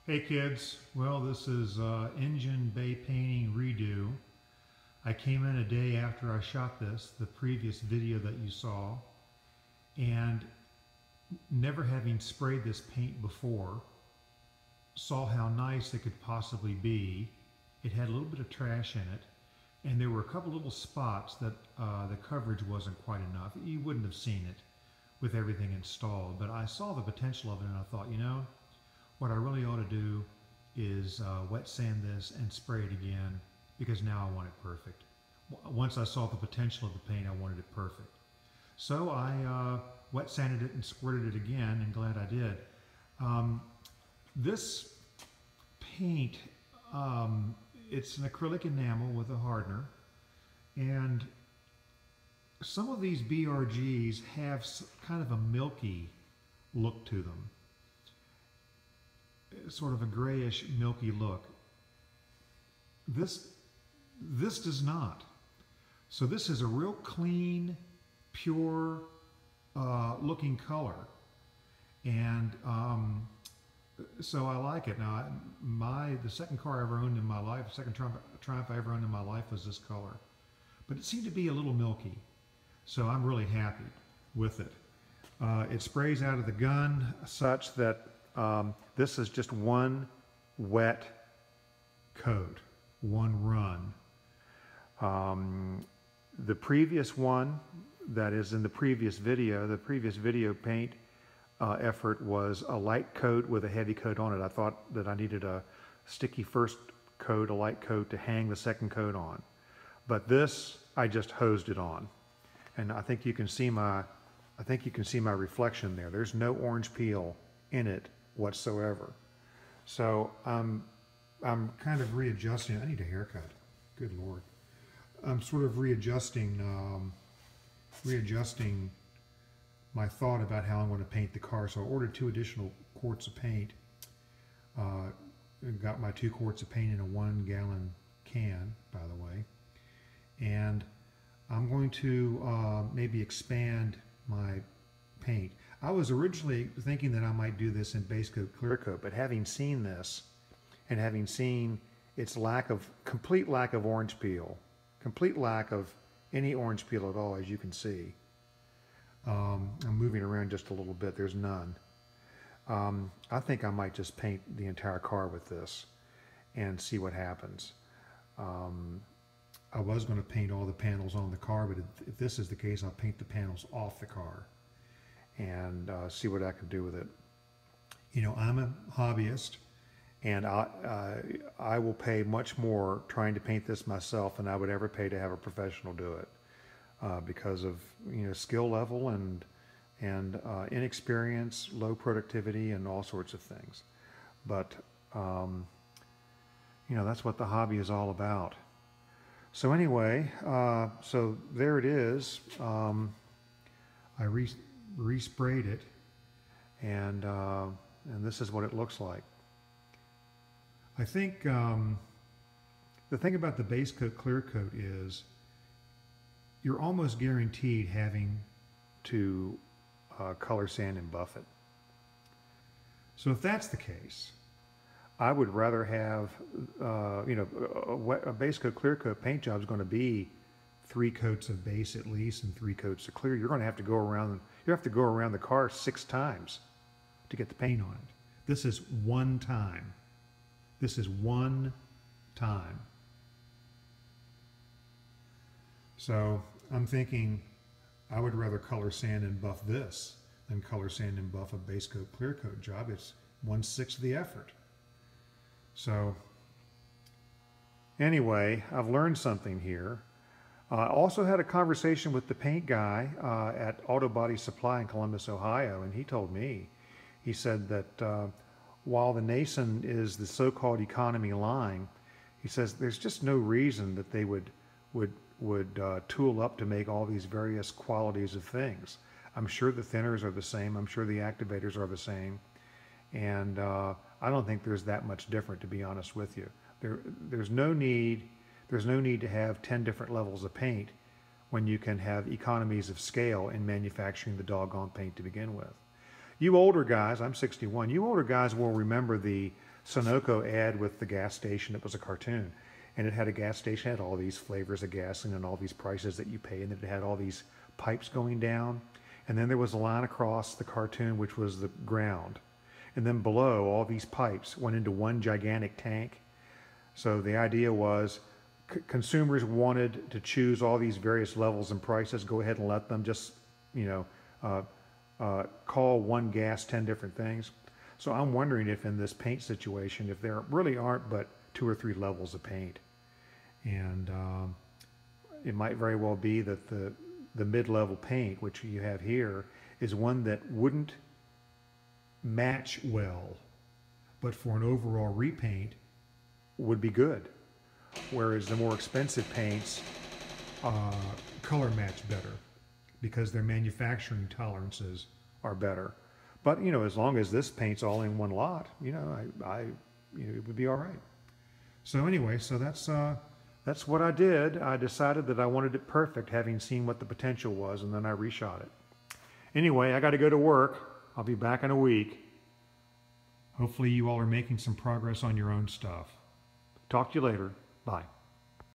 Hey kids, well this is engine bay painting redo. I came in a day after I shot this, the previous video that you saw, and never having sprayed this paint before, saw how nice it could possibly be. It had a little bit of trash in it, and there were a couple little spots that the coverage wasn't quite enough. You wouldn't have seen it with everything installed, but I saw the potential of it and I thought, you know, what I really ought to do is wet sand this and spray it again because now I want it perfect. Once I saw the potential of the paint, I wanted it perfect. So I wet sanded it and squirted it again, and glad I did. This paint, it's an acrylic enamel with a hardener, and some of these BRGs have kind of a milky look to them. Sort of a grayish milky look. This does not. So this is a real clean, pure looking color, and so I like it. Now the second car I ever owned in my life, the second Triumph I ever owned in my life was this color, but it seemed to be a little milky, so I'm really happy with it. It sprays out of the gun such that this is just one wet coat, one run. The previous one that is in the previous video paint effort was a light coat with a heavy coat on it. I thought that I needed a sticky first coat, a light coat to hang the second coat on. But this, I just hosed it on. And I think you can see my reflection there. There's no orange peel in it whatsoever. So I'm kind of readjusting. I need a haircut. Good Lord. I'm sort of readjusting my thought about how I'm going to paint the car. So I ordered 2 additional quarts of paint. Got my 2 quarts of paint in a 1-gallon can, by the way. And I'm going to maybe expand my paint. I was originally thinking that I might do this in base coat, clear coat, but having seen this and having seen its complete lack of orange peel, complete lack of any orange peel at all, as you can see. I'm moving around just a little bit, there's none. I think I might just paint the entire car with this and see what happens. I was going to paint all the panels on the car, but if this is the case, I'll paint the panels off the car and see what I can do with it. You know, I'm a hobbyist, and I will pay much more trying to paint this myself than I would ever pay to have a professional do it, because of, you know, skill level and inexperience, low productivity, and all sorts of things. But you know, that's what the hobby is all about. So anyway, so there it is. I resprayed it, and this is what it looks like. I think the thing about the base coat, clear coat is you're almost guaranteed having to color sand and buff it. So if that's the case, I would rather have, you know, a base coat, clear coat paint job is going to be 3 coats of base at least and 3 coats of clear. You're going to have to go around. You have to go around the car 6 times to get the paint on it. This is one time. This is one time. So I'm thinking I would rather color sand and buff this than color sand and buff a base coat, clear coat job. It's 1/6 the effort. So anyway, I've learned something here. I also had a conversation with the paint guy at Auto Body Supply in Columbus, Ohio, and he told me, he said that while the Nason is the so-called economy line, he says there's just no reason that they would tool up to make all these various qualities of things. I'm sure the thinners are the same. I'm sure the activators are the same. And I don't think there's that much different, to be honest with you. There's no need to have 10 different levels of paint when you can have economies of scale in manufacturing the doggone paint to begin with. You older guys, I'm 61, you older guys will remember the Sunoco ad with the gas station. It was a cartoon, and it had a gas station, had all these flavors of gasoline and all these prices that you pay, and it had all these pipes going down, and then there was a line across the cartoon which was the ground, and then below all these pipes went into one gigantic tank. So the idea was consumers wanted to choose all these various levels and prices. Go ahead and let them just, call one gas 10 different things. So I'm wondering if in this paint situation, if there really aren't but 2 or 3 levels of paint. And it might very well be that the mid-level paint, which you have here, is one that wouldn't match well, but for an overall repaint would be good. Whereas the more expensive paints color match better because their manufacturing tolerances are better. But as long as this paint's all in one lot, it would be all right. So anyway, so that's what I did. I decided that I wanted it perfect, having seen what the potential was, and then I reshot it. Anyway, I got to go to work. I'll be back in a week. Hopefully you all are making some progress on your own stuff. Talk to you later. Bye.